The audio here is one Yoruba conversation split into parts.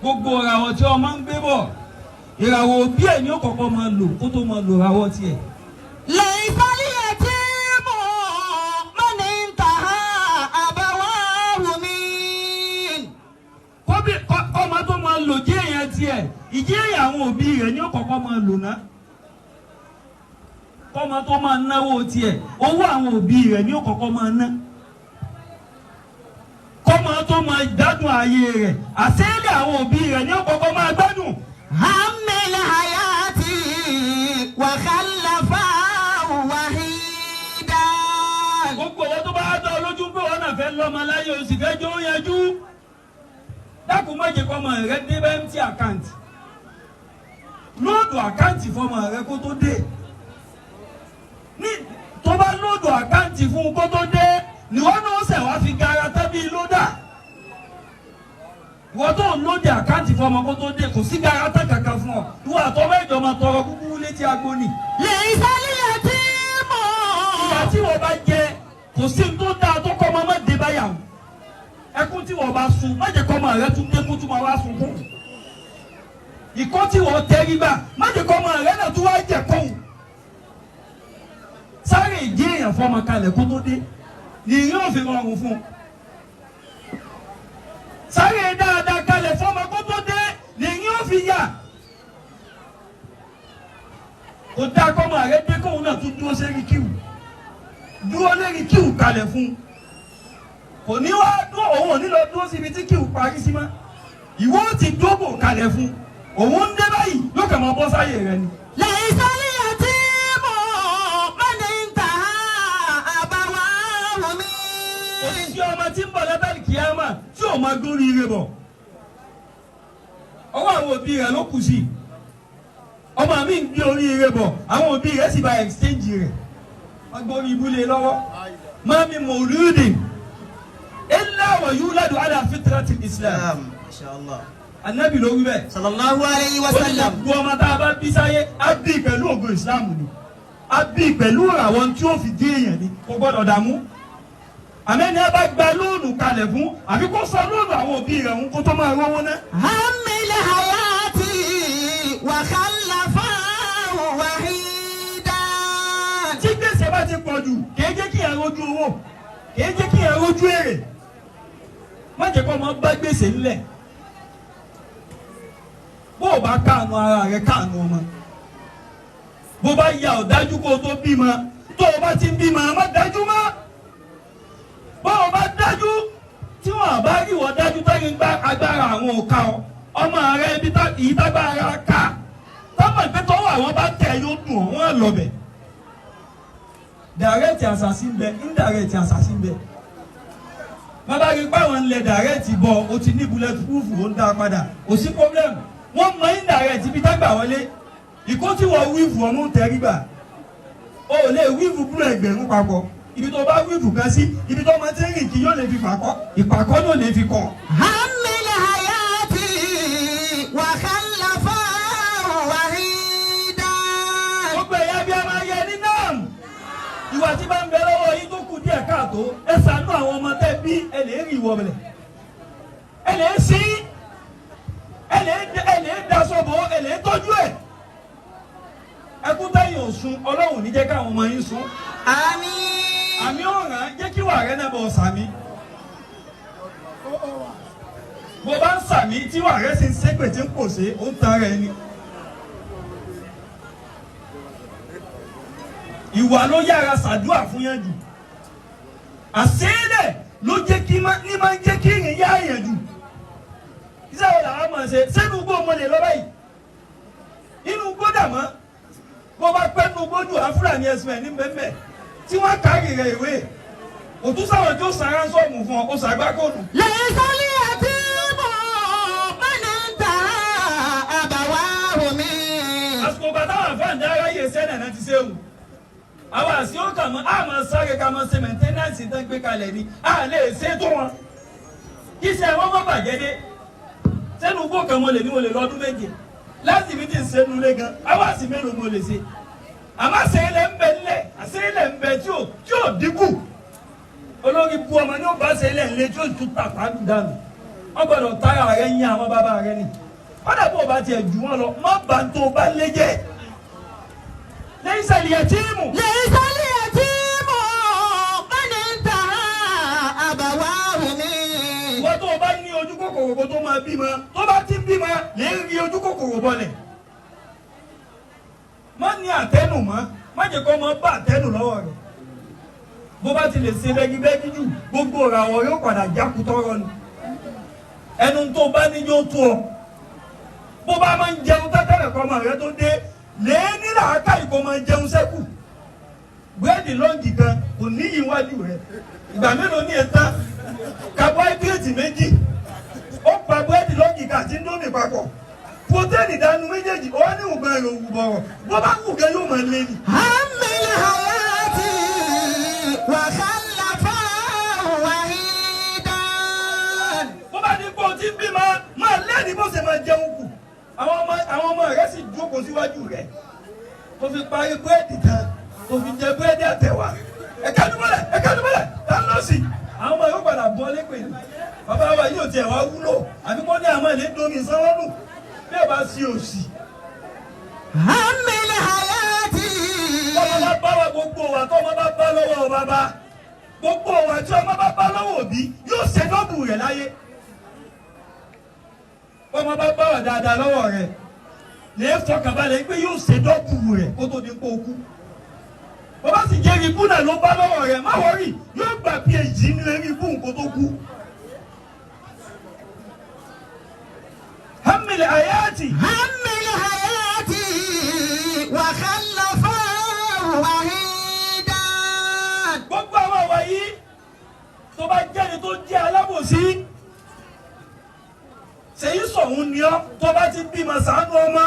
gbogbo ìràwọ̀ tí ọmọ ń gbé bọ̀ ìràwọ̀ òbí ẹ̀ ní ó kọ́kọ́ máa lò kó tó máa lò ìràwọ̀ tiẹ̀. lẹ́yìn sálíyà tí mo mọ́ni ń ta àbáwá wùmí. kọ́mọ tó máa lò jẹ́ èèyàn tiẹ̀ ìjẹ́ èèyàn àwọn òbí rẹ̀ ní ó kọ́kọ́ máa lò ná. kọ́mọ tó máa náwó tiẹ̀ owó àwọn òbí rẹ̀ ní ó kọ́kọ́ máa ná. kọ́mọ tó máa gbádùn ayé rẹ̀ àṣẹ́lẹ̀ àwọn òbí rẹ̀ ní ó kọ́kọ́ máa gbádùn. hamil hayati wa khalafa wahida. gbogbo owó tó bá dá ọ lójú pé wọn náà fẹ́ lọ́mọ láyé o sì fẹ́ jó yanjú. dákun má jẹ́ kọ́mọ rẹ dé bá empty account lóòdù àkáǹtì fọmọ rẹ kó tó dé ní tó bá lóòdù àkáǹtì fún kó tó dé níwọ́n náà ṣẹ̀ wá fi gara tẹ́bí lódà ìwọ́n tó ń lóòdù àkáǹtì fọmọ kó tó dé kò sí gara tẹ́ kankan fún ọ ìwọ́n àtọ́ mẹ́jọ máa tọrọ kúkú létí agbóni. lẹ́yìn sálíyà tí mo. ìyá tí wọ́n bá jẹ kò sí tó dáa tó kọ́ ọmọ má dé báyàwó ẹkún tí wọ́n bá sun má jẹ́ kọ́ ọmọ rẹ tún dé kó tún máa wá sunkún ìkọ́ tí wọ́n tẹ́rí bá má jẹ́ kọ́ ọmọ rẹ náà tún wá jẹ kóhùn sáré ìdí èèyàn fọmọ kalẹ̀ kó tó dé ni yóò fi rọrùn fún sáré dáadáa kalẹ̀ fọmọ kó tó dé ni yóò fi yà kò dá kọ́ ọmọ rẹ dé kóhùn náà tún dúró sérí kíwù dúró lérí kíwù kalẹ̀ fún kò ní wá dúró òun ò ní lọ dúró síbi tí kíwù parí sí mọ́ ìwọ ti dógò kalẹ̀ fún òun ń dé báyìí yóò kàn máa bọ́ sáyé rẹ ni. lẹ́yìn sálíyà tí mo mọ́ni ń ta àbáwá wùmí. òṣìṣẹ́ ọmọ tí ń bọ̀ látàrí kìámà tí ò máa dórí ire bọ̀ ọwọ́ àwọn òbí rẹ̀ ló kù sí ọmọ mi ń gbé orí ire bọ̀ àwọn òbí rẹ̀ sì bá exchange rẹ̀ wọ́n gbórí ibùlé lọ́wọ́ máa mi mọ̀lúdìn illa wa yuladu ala fitratil islam. Inshallah. Ànábì ló wí bẹ́ẹ̀. sallallahu alayhi wa sallam. gbogbo ọmọ tá a bá bí sáyé á bí pẹ̀lú ògo ìsìlámù ni á bí pẹ̀lú àwọn tí ó fi dé èèyàn ni kò gbọ́dọ̀ dààmú. àmẹ́ni ẹ bá gba lóònù kalẹ̀ fún àbí kó sọ lóònù àwọn òbí rẹ̀ ń kó tó máa rówó ná. hamil hayati wa khalafa wahida. tí gbèsè bá ti pọ̀ jù kìí jẹ́ kí ẹ rojú owó kìí jẹ́ kí ẹ rojú èrè má jẹ́ kó ọmọ bá gbèsè ńlẹ̀ bó o bá káànú ara rẹ káànú ọmọ bó bá ya ọ̀dájú kó o tó bímọ tó o bá ti ń bímọ má dájú mọ́ bó o bá dájú tí wọn bá rí wọ́n dájú táyé ń gbá agbára àwọn òka ọ ọmọ rẹ ibi yìí tágbára ká tọ́mọ̀ ìpẹ́ tọ́wọ́ àwọn bá tẹ̀ yóò dùn ọ́ wọ́n lọ bẹ̀ direct assassin bẹ indirect assassin bẹ bàbá rí báwọn ń lẹ direct bọ o ti ní bullet proof ó ń dá padà kò sí problem wọ́n mọ indirect ibi tágbà wọlé ìkó tí wọ́n wíìfù ọmú tẹrígbà o ò lè wíìfù búrò ẹgbẹ̀rún papọ̀ ibi tó bá wíìfù kan sí ibi tó máa ti rìn kí yóò lè fi pàkọ́ ìpàkọ́ ló lè fi kọ́. hamil hayati wa khalafa wahida. gbogbo ẹ̀yà bí a máa yẹ ní náà ìwà tí bá ń bẹ lọ́wọ́ yín tó kù díẹ̀ káàtó ẹ ṣàánú àwọn ọmọ tẹ́ bí ẹ lè rí ìwọ bẹ̀rẹ̀ ẹ lè sí ẹ lè daṣọ bò ẹ lè tọ́jú ẹ̀ ẹkún tẹ́yìn òsun ọlọ́run ní jẹ́ káwọn ọmọ yín sun àmín. àmì ọ̀ràn jẹ́ kí wàá rẹ náà bọ̀ sàmì bó bá ń sàmì tí wàá rẹ sì ń ṣépè tí ń pòṣé ó ń tan rẹ ni. ìwà ló yára ṣàdúrà fún yẹn jù àṣẹ́lẹ̀ ló jẹ́ kí ní máa ń jẹ́ kí ìrìn yá èèyàn jù iṣẹ́ wo làwọn máa ṣe sẹ́nu gbó mo lè lọ báyìí inú gbó dàmọ́ bó bá pẹ́ nu gbójú àfúlàní ẹ̀sìn ní bẹ́ẹ̀ tí wọ́n kárí rẹ̀ ìwé òtún sáwọn tó sara sọ́ọ̀mù fún ọ kó sàgbákòlù. lẹ́yìn sálíyà tí mo mọ́ni ń ta àbáwá wùmí. àsìkò bàtà wà fún àǹdá aráyè sẹ́nà náà ti ṣe wù àwọn àṣì ó kà mọ́ àmọ́ sáré ká mọ́ ṣe mẹ́ńtẹ́nẹ́ǹsì tó ń gbé kalẹ̀ ni a lè ṣe tó wọn kí ṣe wọ́n mọ́ bàjẹ́ dé sẹ́nu gbó kan mo lè ní mo lè lọ́dún méje láti mi ti ń ṣe nulẹ̀ gan àwọn àṣì mélòó mo lè ṣe àmọ́ àṣeyẹlẹ̀ ń bẹ nílẹ̀ àṣeyẹlẹ̀ ń bẹ tí ò dínkù olórí bu ọmọ ní ó bá ṣeyẹlẹ̀ ńlẹ̀ tí ó tún tàpá dànù wọ́n gbọ́dọ̀ tára rẹ̀ yín àwọn bàbá rẹ̀ ni wọ́n dẹ̀ bó o bá tiẹ̀ jù wọ́n lọ má bá ń tó o bá lé jẹ́ lẹ́yìn sẹ́lì ẹ̀ tíìmù. lẹ́yìn sẹ́lì ẹ̀ tíìmù mẹ́ni ń ta àbàwá mi. wọ́n tó o bá ní ojú kòkòrò kó tó máa bímọ tó bá ti bímọ lè ń rí ojú kòkòrò bọ́lẹ̀ má ní àtẹnu mọ́ má jẹ́ kó mọ́ bá àtẹnu lọ́wọ́ rẹ̀ bó bá ti lè ṣe bẹ́gibẹ́gi jù gbogbo ìràwọ̀ yóò padà jákú tọrọ ni ẹnu tó bá ní yóò tó ọ bó bá máa ń jẹun tẹ́tẹ́rẹ̀ kọ́ ọmọ rẹ tó dé lè ní làákà ìkó máa jẹun sẹ́kù búrẹ́dì lọ́ǹgì kan kò ní ìwájú rẹ ìgbà mélòó ní ẹ̀ta carbohydrate méjì ó pa búrẹ́dì lọ́ǹgì kan àti ndómì papọ̀ protein dànù méjèèjì ó ní ògbà èrò òwú bọ̀rọ̀ bó bá kù gẹ́ yóò máa lé ni. hamil hayati wa khalafa wahidan. bó bá ní kó o ti bí máa lẹ́ni bó ṣe máa jẹun kù àwọn ọmọ rẹ sì jókòó síwájú rẹ tó fi parí búrẹ́dì tán tó fi jẹ búrẹ́dì àtẹ̀wà ẹ̀ka dúpọ̀lẹ̀ tá lọ sí àwọn ọmọ yóò padà bọ́ lépè ní bàbá wa yóò tiẹ̀ wá wúlò àbí kó ní àmọ́ ilé domi sanwó-nù bí ẹ bá sí òsì. hamil hayati. ọmọ bá bá wa gbogbo wa tó ọmọ bá bá lọ́wọ́ bàbá gbogbo wa tí ọmọ bá bá lọ́wọ́ òbí yóò ṣe dọ́bù rẹ̀ láyé ọmọ bá bá wà dáadáa lọ́wọ́ rẹ̀ lè fọkànbalẹ̀ pé yóò ṣe dọ́kù rẹ̀ kó tó di kó kú bàbá sì jẹ́ ibú náà ló bá lọ́wọ́ rẹ̀ má wọ́rì yóò gbà phd ní eré ibú kó tó kú. hamil hayati. hamil hayati wa khalafa wahidan. gbogbo àwọn àwa yìí tó bá jẹ́ni tó jẹ́ alábòsí ṣèyí sọ̀hún ni ọ́ tó bá ti bímọ ṣàánú ọmọ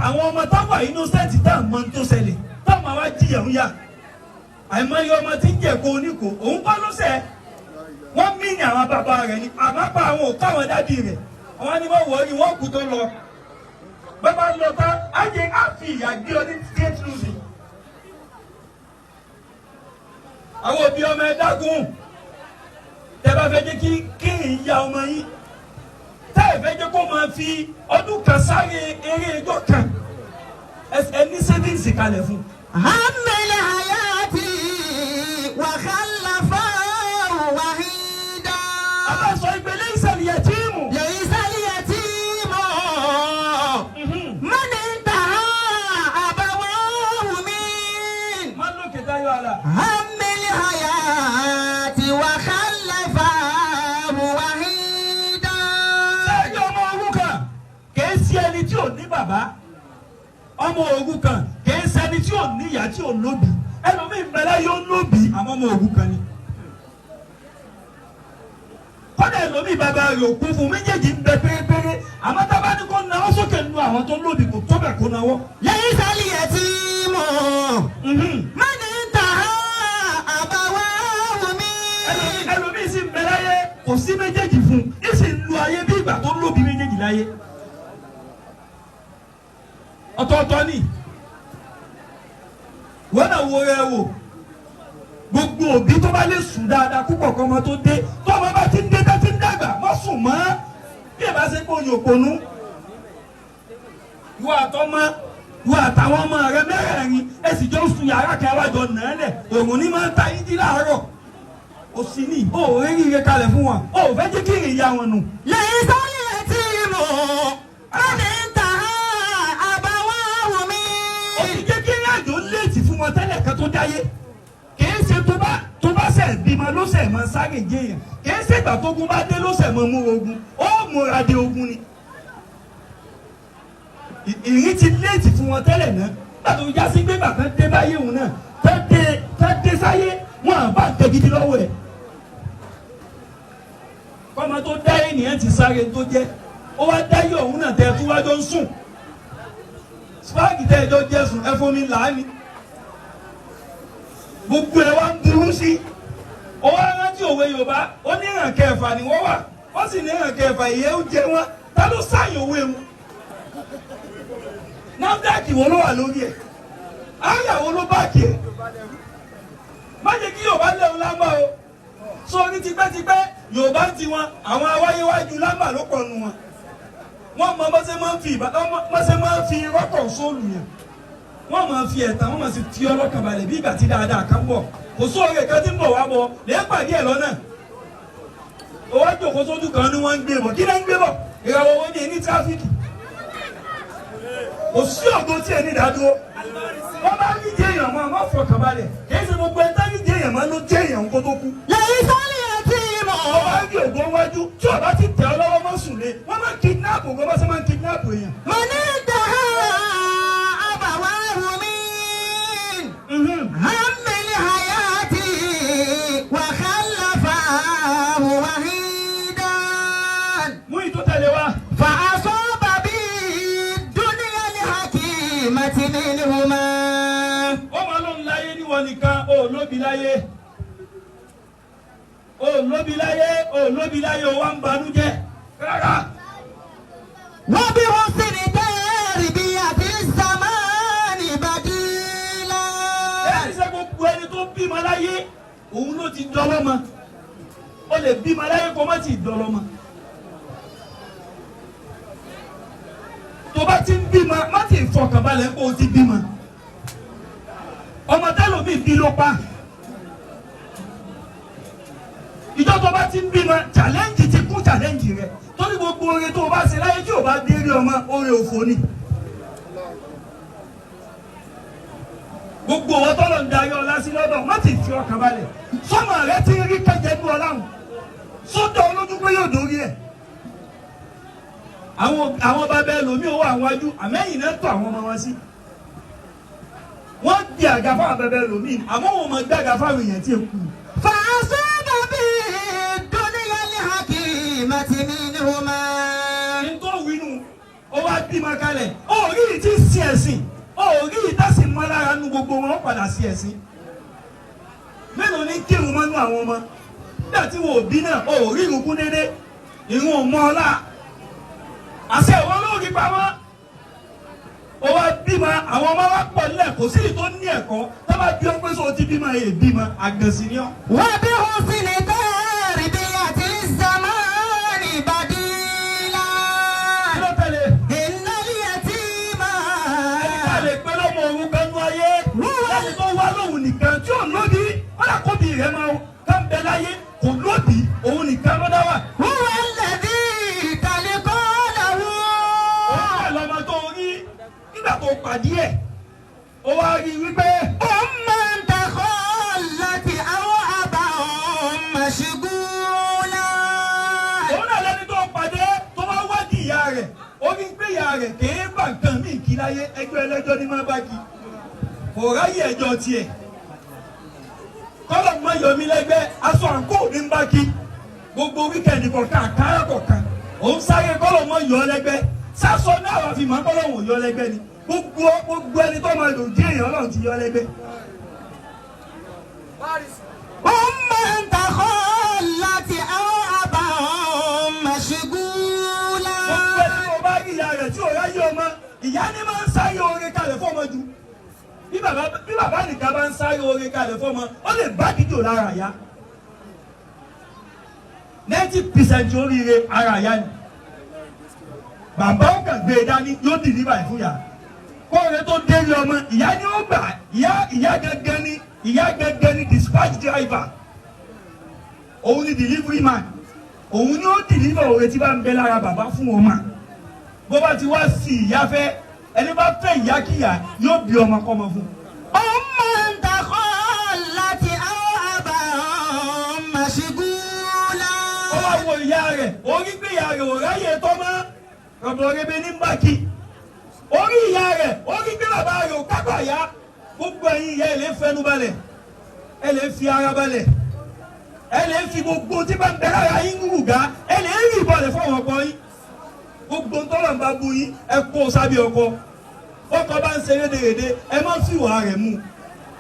àwọn ọmọ táwọn innocent tá à ń mọ tó ṣẹlẹ̀ táwọn àwa jìyà ń yà àìmọye ọmọ tí ń jẹ̀kọ́ oníkó òun kọ́ ló ṣẹ̀ wọ́n mí ní àwọn bàbá rẹ̀ ni àbápa àwọn òkú àwọn dádì rẹ̀ àwọn ni wọ́n wọ̀ ọ́ ni wọ́n kú tó lọ bàbá lọ tán á jẹ́ àfi ìyá gbé ọ ní straight losing àwọn òbí ọmọ ẹ dákun tẹ́ bá fẹ́ jẹ́ kí n ya ọmọ yín tẹ́ ẹ fẹ́ jẹ́ kó máa fi ọdún kan sáré eré ẹjọ́ kan ẹ ní savings kalẹ̀ fún. hamil hayati wa khalafa wahidan. aláṣọ ìgbélé ìsẹ̀lẹ̀ yẹtíìmù. laysa al-yatimu man intaha abawahu min. má lókè táyọ̀ àlà. hamil hayati wa khalafa wahidan. sẹ́yìn ọmọ òrukàn kìí sí ẹni tí ò ní bàbá ọmọ òrukàn kìí sí ẹni tí ò ní ìyá tí ò lóbì ẹlòmíì bẹ̀rẹ̀ yóò lóbì àmọ́ ọmọ òrukàn ni. kọ́dà ẹlòmíì bàbá rẹ̀ òkú fún méjèèjì ń bẹ pérépéré àmọ́ tá a bá ní kó náwó sókè nu àwọn tó lóbì kò tó bẹ̀ kó náwó. laysa al-yatimu man intaha abawahu min. ẹlòmíì sì ń bẹ láyé kò sí méjèèjì fún un ìsì ń lu ayé bí ìgbà tó lóbi méjèèjì láyé ọ̀tọ̀ọ̀tọ̀ ni wọ́n náà wo rẹ wò gbogbo òbí tó bá lè sùn dáadáa púpọ̀ kọ́ ọmọ tó dé tó ọmọ bá ti ń dé tó ti ń dàgbà mọ́ sùn mọ́ bí ẹ bá ṣe kó yòó ponú ìwọ àtọmọ ìwọ àtàwọn ọmọ rẹ mẹ́rẹ̀ẹ̀rin ẹ sì jọ sùn yàrá kẹwàá jọ nàálẹ̀ òòrùn ní máa ń ta yín jí láàárọ̀ o sì ní o ò rí ire kalẹ̀ fún wọn o ò fẹ́ jẹ́ kí ìrìn ya wọn nù. laysa al-yatimu man intaha abawahu min. o ti jẹ́ kí ìrìn àjò léètì fún wọn tẹ́lẹ̀ kan tó dáyé kìí ṣe tó bá ṣe bímọ ló ṣe mọ sáré jẹyàn kìí ṣe ìgbà tógun bá dé ló ṣe mọ mú ogun ó múra de ogun ni. ìrìn ti léètì fún wọn tẹ́lẹ̀ náà gbàtò já sí pé bàtà dé báyé òun náà tá dé sáyé wọn àbá tẹ gidi lọ́wọ́ ẹ̀. kọ́mọ tó dá ènìyàn ti sáré tó jẹ́ ó wá dáyé òun náà tẹ̀ tó wájọ́ ń sùn spáàgì tẹ́ ẹjọ́ jẹ́ sùn ẹ fún mi làání gbogbo ẹ wá ń burú sí ó wá rántí òwe Yorùbá ó ní ìràn kẹfà ni wọ́n wà wọ́n sì ní ìràn kẹfà ìyẹn ó jẹ wọn ta ló sáyìn òwe mu NAFDAC wo ló wà lórí ẹ̀ àyàwó ló bá kí ẹ̀ má jẹ́ kí Yorùbá lẹ́hìn lágbá o sórí tipẹ́tipẹ́ Yorùbá ti wọn àwọn awáyéwájú lámbà ló pọ̀ nù wọn wọ́n mọ bọ́sẹ̀ máa ń fi rọ́pọ̀ sóòlù yẹn wọ́n máa fi ẹ̀tàn wọ́n máa sì fi ọlọ́kàn balẹ̀ bí ìgbà tí dáadáa kan bọ̀ kò sóore kan tí ń bọ̀ wá bọ̀ lè pàdé ẹ̀ lọ́nà owó àjòkó sójú kan ni wọ́n ń gbé bọ̀ kí ló ń gbé bọ̀ ìràwọ̀ wo ni ní tráfíkì kò sí ògo tí ẹ ní ìdádúró wọ́n bá ní jẹ́ èèyàn mọ́ àwọn fọkàn balẹ̀ kì í ṣe gbogbo ẹ̀ tá ní jẹ́ èèyàn mọ́ ló jẹ́ èèyàn kó tó kú. lẹ́yìn sọ́ọ̀lì ẹtì mọ̀. wọ́n bá ní ògo wájú tí ọba ti tẹ̀ ọ́ lọ́wọ́ mọ́ sùn lé wọ́n máa ń kidnap ògo bá ṣe máa ń kidnap èèyàn. mo ní ìdáhà àbàwá rumi. hàmìlì hayati wà kálàfà wàhídàn. mú ìtó tẹ̀lé wa. fàásù bàbí dúníyà ní hakimati minhuma. wọ́n máa ló ń láyé níwọ̀n nìkan ó lóbi láyé ó lóbi láyé ó lóbi láyé ó wá ń banújẹ́ rárá. wọ́n bí wọ́n sì ní dẹ́rì bí àti sàmánì bàdílà. ẹni sẹ́ gbogbo ẹni tó bímọ láyé òun ló ti dọ́lọ́mọ ó lè bímọ láyé kó má ti dọ́lọ́mọ. tó bá ti ń bímọ má ti fọkànbalẹ̀ kó o ti bímọ ọmọ tẹ́lómi bí ló pa ìjọ tó bá ti ń bímọ challenge ti kún challenge rẹ torí gbogbo oore tó o bá ṣe láyé tí o bá dé rí ọmọ oore òfò ni gbogbo owó tọ́lọ̀ ń darí ọlá sí lọ́dọ̀ má ti fi ọkàn balẹ̀ sọ́mọ rẹ ti rí kẹjẹ ní ọláhùn sọ́dọ̀ olójú pé yóò dórí ẹ̀ àwọn bàbá ẹlòmíì owó àwọn ajú àmẹ́yìn náà tó àwọn ọmọ wọn sí wọ́n di àga fáwọn bàbá ẹlòmíì àmọ́ wọn mọ̀ gbé àga fáwọn èèyàn tí ì kú. fàásù bàbí dúníyà ní hakimati minhuma. ní tó wínú ó wá bímọ kalẹ̀ ó rí ìtí sí ẹ̀sìn ó rí ìtàsí mọ́ lára nu gbogbo wọn ó padà sí ẹ̀sìn mélòó ní kírun mọ́nú àwọn ọmọ nígbà tí wọn ò bí náà ó rí ìrùkún dédé ìrún ò mọ́ ọlá àṣẹ ìwọ ló rí pamọ́ ó wá bímọ àwọn ọmọ wa pọ̀ nílẹ̀ kò sí ìtò ní ẹ̀kọ́ tó bá bí ọ pé sọ ti bímọ èyí bímọ àgànsì ni ọ. wọ́n bí wọ́n sì ní dẹ́rì bí àti sàmánì bàdílà. kí ló tẹ̀lé. ìnáli ẹtì mọ̀. ẹni ká lè pẹ́ lọ́mọ òun kanú ayé láti tó wá lóhùn nìkan tí ò lóbi ó dà kóbi rẹ̀ máa ká ń bẹ láyé kò lóbi òun nìkan ló dá wà. wọ́n lẹ́bí ìtàlẹ́kọ́ lọ́wọ́. òun wà lọ́mọ tó rí nígbà tó pàdé ẹ̀ ó wá rí wípé. ọmọ ń takọ́ láti àwọn àbá ọmọ ṣùgbọ́n. òun náà lẹni tó pàdé tó bá wádìí ìyá rẹ̀ ó ní pé ìyá rẹ̀ kèé bá nǹkan míì kí láyé ẹgbẹ́ ẹlẹ́jọ́ ní máa bá kí kò ráyè ẹjọ́ tiẹ̀ kọ́lọ̀ mọ́ yọmí lẹ́gbẹ́ aṣọ àǹkó ní ń bá kí gbogbo wíkẹ̀ndì kọ̀ọ̀kan àkàrà kọ̀ọ̀kan òun sáré kọ́lọ̀ mọ́ yọ lẹ́gbẹ́ sásọ náà wà fi mọ́ kọ́lọ̀ wò yọ lẹ́gbẹ́ ni gbogbo ẹni tó máa lò dé èèyàn Ọlọ́run ti yọ lẹ́gbẹ́. ọmọ ń takọ́ láti àwọn àbá ọmọ ṣùgbọ́n. gbogbo ẹni tó bá rí ìyá rẹ̀ tí ò ráyè ọmọ ìyá ni máa ń sáré oore kalẹ̀ fọ́mọ jù bí bàbá nìkan bá ń sáré oore kalẹ̀ fọ́mọ ó lè bá dídò lára àyà 90% oríire ara àyà ni bàbá ó kàn gbé e dání yóò dìlíbà ẹ̀ fún yà kóore tó délé ọmọ ìyá ni ó gbà ìyá gẹ́gẹ́ ni dispatch driver òun ni delivery man òun ni ó deliver oore tí bá ń bẹ lára bàbá fún ọmọ bó bá ti wá sí ìyá fẹ́ ẹni bá fẹ́ ìyá kíyà yóò bí ọmọ kọ́mọ fún. ọmọ ń takọ́ láti àwọn àbá ọmọ ṣùgbọ́n. ó wá wo ìyá rẹ̀ orí gbé ìyá rẹ̀ ò ráyè tọ́mọ́ rọ̀bọ̀ rebe ní mbàkí orí ìyá rẹ̀ orí gbé bàbá rẹ̀ ò kápá yá gbogbo ẹ̀yin ìyá ẹ̀ lè fẹnu balẹ̀ ẹ̀ lè fi ara balẹ̀ ẹ̀ lè fi gbogbo tí bá ń bẹ lára yín gúgùgá ẹ̀ lè rí ìbọ̀lẹ̀ fọwọ́ ọkọ yín gbogbo ntọ́lọ̀ ń bá bu yín ẹ kó sábẹ́ ọkọ ọkọ bá ń ṣe rédèrèdè ẹ má fi ìwà rẹ̀ mú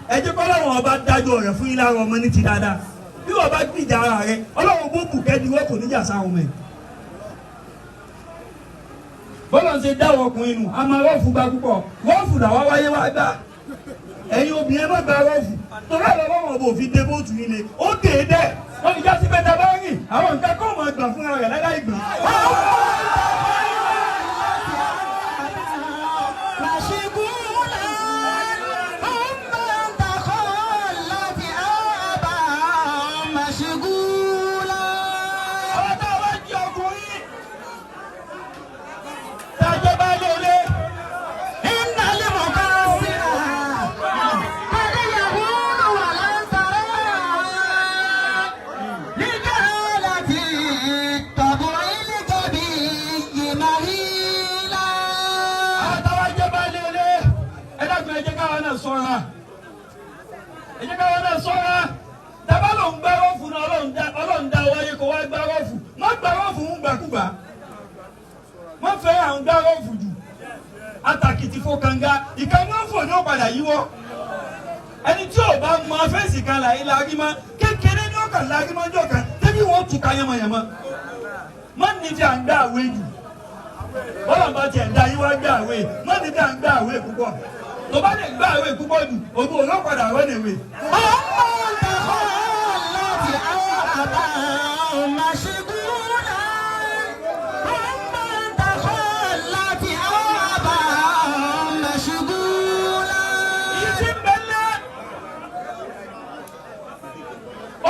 ẹ jẹ́ kọ́ lọ́wọ́ ọba dájọ́ rẹ̀ fún yín lára ọmọ ní ti dáadáa bí wọ́n bá gbìjà ara rẹ̀ ọlọ́run bó bù kẹ́ni wọ́n kò níjà sáwọn ọmọ ẹ̀. bọ́lá ń ṣe dáwọ́ ọkùnrin nù a máa rọ́ọ̀fù gba púpọ̀ rọ́ọ̀fù làwa wáyé wá gbà ẹ̀yin obìnrin má gba rọ́ọ̀fù torí àlọ́ ọlọ́run ọba òfin dé bóòtù yín le ó dé dẹ́ wọ́n fi já sí pé dábàá rìn àwọn nǹkan kó máa gbà fúnra rẹ̀ láláì gbà. Ẹ jẹ́ káwọn náà ṣọ́ra dábà ló ń gbárọ́ fún náà ọlọ́run dá wáyé kó wá gbárọ́ fún má gbárọ́ fún ń gbàkúgbà má fẹ́ à ń gbárọ́ fún jù àtàkìtì fò kànga ìkànnì òfò ní ó padà yíwọ́ ẹni tí ò bá mọ fẹ́ǹsì kan láyé lárí mọ́ kékeré ní ọkàn lárí mọ́ jọ kan tẹ́bí wọ́n tún ká yánmọ́yánmọ́ má ní fi à ń gbá àwé jù ọlọ́run bá tiẹ̀ dá yíwá gbá àwé má ní fi à ń gbá àwé púpọ̀ tó bá lè gbá àwé púpọ̀ jù ògùn ọlọ́padà wọ́n lè wé.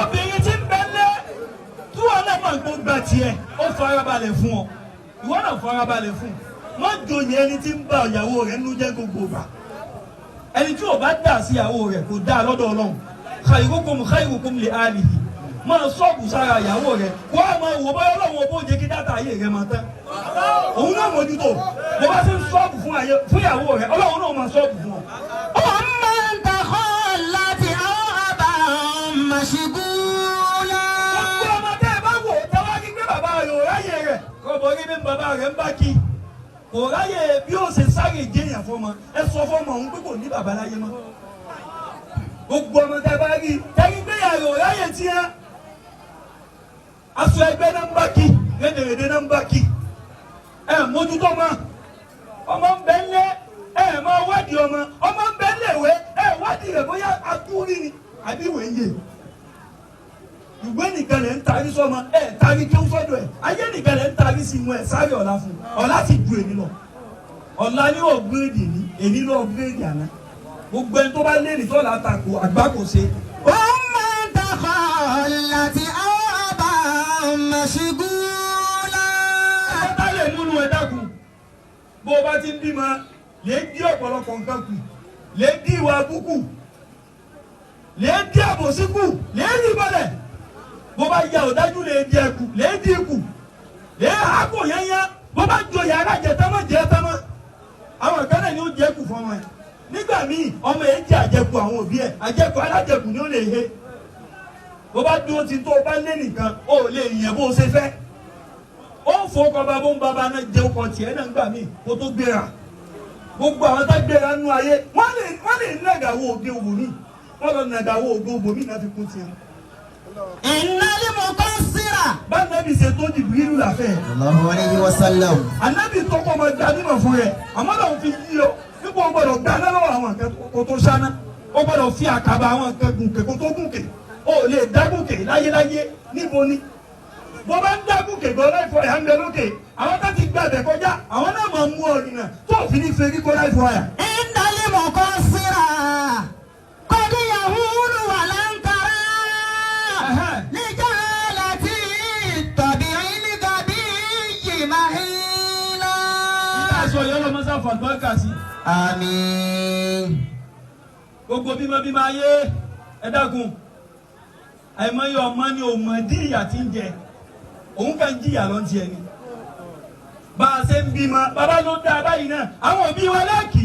Obìnrin tí ń bẹ́lẹ̀ tí wọ́n náà máa gbó gba tiẹ̀ ó farabalẹ̀ fún ọ ìwọ náà farabalẹ̀ fún má jòyè ẹni tí ń bá ìyàwó rẹ̀ nínú jẹ́ gbogbo gbà ẹni tí ò bá dà sí ìyàwó rẹ̀ kò dá lọ́dọ̀ Ọlọ́run khairukum li ahlihi máa sọ́ọ̀bù sára ìyàwó rẹ̀ kó a máa wò báyọ̀ Ọlọ́run ọbọ̀ jẹ́ kí dátà ayé rẹ̀ máa tán òun náà mójútó bó bá ti ń sọ́ọ̀bù fún ìyàwó rẹ̀ Ọlọ́run náà máa sọ́ọ̀bù fún ọ. Kọ̀bọ̀rí bí bàbá rẹ̀ ń bá kí kò ráyè bí ó ṣe sáré jẹ́yàn fọmọ ẹ sọ fọmọ òun pé kò ní bàbá láyé mọ́ gbogbo ọmọ tẹ bá rí tẹ́rí gbéyàwó ráyè tí á aṣọ ẹgbẹ́ náà ń bá kí rédèrèdè náà ń bá kí ẹ mójútó ọmọ ń bẹ ńlẹ̀ ẹ máa wádìí ọmọ ń bẹ ńlẹ̀wé ẹ wádìí rẹ̀ bóyá atúrí ni àbí ìwé yé ìwé nìkan lè ń tarí sọmọ ẹ tarí kí ó sọ́dọ̀ ẹ ayé nìkan lè ń tarí sí wọn ẹ sáré ọ̀la fún ọ̀la ti ju èmi lọ ọ̀la ní ọ̀gbẹ́rẹ́dì ní èmi lọ ọ̀gbẹ́rẹ́dì àná gbogbo ẹni tó bá lé ní tọ́lá tako àgbá kò ṣe. wọ́n máa ń takọ̀ láti ọba mọ̀ṣígúlá. ọ̀tá lè múnú ẹ dákun bó o bá ti ń bímọ lè dí ọ̀pọ̀lọpọ̀ nǹkan kù lè dí ìwà abúkù lè dí àbòsí kù lè rí bọ́lẹ̀ bó bá ya ọ̀dájú lè di ẹkù lè di ikù lè hàkó yẹnyẹ bó bá jọ yàrá jẹ tán mọ́ jẹ tán mọ́ àwọn kan náà ni ó jẹ kù fún ọmọ ẹ nígbà míì ọmọ yẹn jẹ àjẹkù àwọn òbí ẹ àjẹkù alájẹkù ni ó lè he bó bá dúró ti tó o bá lé nìkan ó lè yẹn bó o ṣe fẹ́ ó ń fowó kọ́ bàbá ń bàbá náà jẹ ọkọ̀ tiẹ̀ náà gbà míì kó tó gbéra gbogbo àwọn tá gbéra nú ayé wọ́n lè nàgàwó òde òbòmí wọ́n lọ nàgàwó òde òbòmí náà fi kún tiẹ̀. Innal muqassira. Bá Nábì ṣe tó Jibrilu làfẹ́. Sallallahu alayhi wa sallam. Ànábì tọkọ ọmọ ìgbà mímọ̀ fún rẹ̀. Àmọ́ làwọn fi yí o. Nígbà wọn gbọdọ̀ gbaná lọ́wọ́ àwọn nǹkan kó tó ṣáná. Ó gbọdọ̀ fi àkàbà àwọn nǹkan gùnkè kó tó gùnkè. O lè dá gùnkè láyéláyé níbo ni. Bó bá ń dá gùnkè gan láìfọ ẹ̀ ń bẹ lókè. Àwọn tó ti gbàgbẹ́ kọjá. Àwọn náà máa mú ọ̀rìn náà tó fi ní feri kó láìfọ ẹ̀. Innal muqassira. Qad yahulu wa lan tara. Lijalati tabi'il gabiyyi mahila. Ìyá aṣọ ìyá ọlọ́mọ sáfà àlùbáríkà sí. Àmín. Gbogbo bímọ ayé ẹ dákun. Àìmọye ọmọ ni ò mọ̀ dí ìyà tí ń jẹ. Òun kàn jìyà lọ ti ẹni. Bá a ṣe ń bímọ, bàbá ló dá báyìí náà. Àwọn òbí wa lẹ́ẹ̀kì.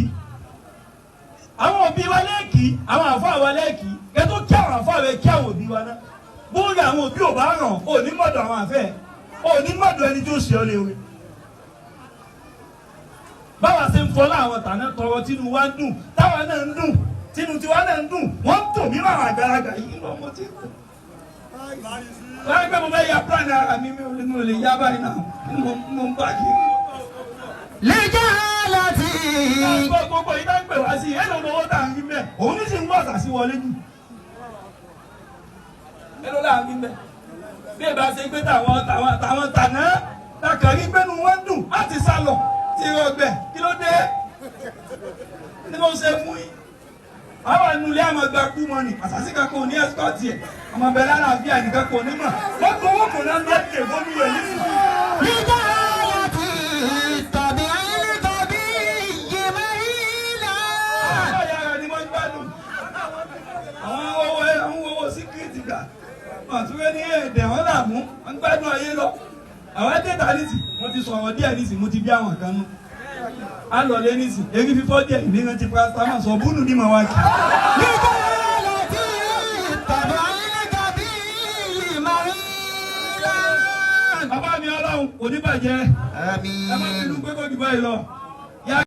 Àwọn òbí wa lẹ́ẹ̀kì. Àwọn àfọ àwa lẹ́ẹ̀kì. Kẹ́tọ́ kí àwọn àfọ àwẹ̀ kí àwọn òbí wa náà. Bóyá àwọn òbí ò bá ràn, ò ní mọ̀dọ̀ àwọn àfẹ́. Ò ní mọ̀dọ̀ ẹni tó ṣe ọ léwe. Báwa ṣe ń fọlá àwọn tàná tọrọ tínú wa ń dùn. Táwa náà ń dùn. Tínú tiwa náà ń dùn. Wọ́n tò mí máa àgbàlagbà yìí lọ́mọ tí kò. Láyé pé mo fẹ́ ya plan ara mi ò lè yá báyìí náà mo ń bá kiri. Lijalati. Gbogbo yìí náà ń pè wá sí ẹ̀ ló lọ́wọ́ dà ń mẹ́ òun ní sì ń wọ́ àṣàṣì wọlé jù. Ẹ ló láàrin mẹ́ bí ẹ bá ṣe gbé tàwọn tàná takàrí gbẹ́nu wọn dùn láti sá lọ tí rọgbẹ kí ló dé ní mo ṣe fún yín àwọn ìnulẹ̀ àmọ́ gba kú mọ́ ni àṣàṣì kankan ò ní ẹ́síkọ́ọ̀tì ẹ̀ ọmọ bẹ̀rẹ̀ aláàfíà nìkan kò ní mọ̀ wọ́n gbọ́ owó kò náà lọ́ọ̀kẹ̀ fọ́nú rẹ̀ nísìnyí. nígbà láti tàbí ayé tàbí ìyèmọ̀ ìlà. àwọn yàrá ni wọ́n gbádùn àwọn owó síkírìtì gbà wọ́n tún wé ní èdè wọn làmú wọ́n gbádùn ayé lọ àwọn ẹ̀dẹ́ta nísì mo ti sọ̀rọ̀ díẹ̀ nísì mo ti bí àwọn kan nù á lọ lé nísì èrí fífọ́ díẹ̀ ìníran ti paracetamol sọ búnú ní màá wá kí. nígbà láti tàbí ayé tàbí ìyèmọ̀ ìlà. bàbá mi ọlọ́run kò ní bàjẹ́ ẹ má bínú pé kò jù báyìí lọ.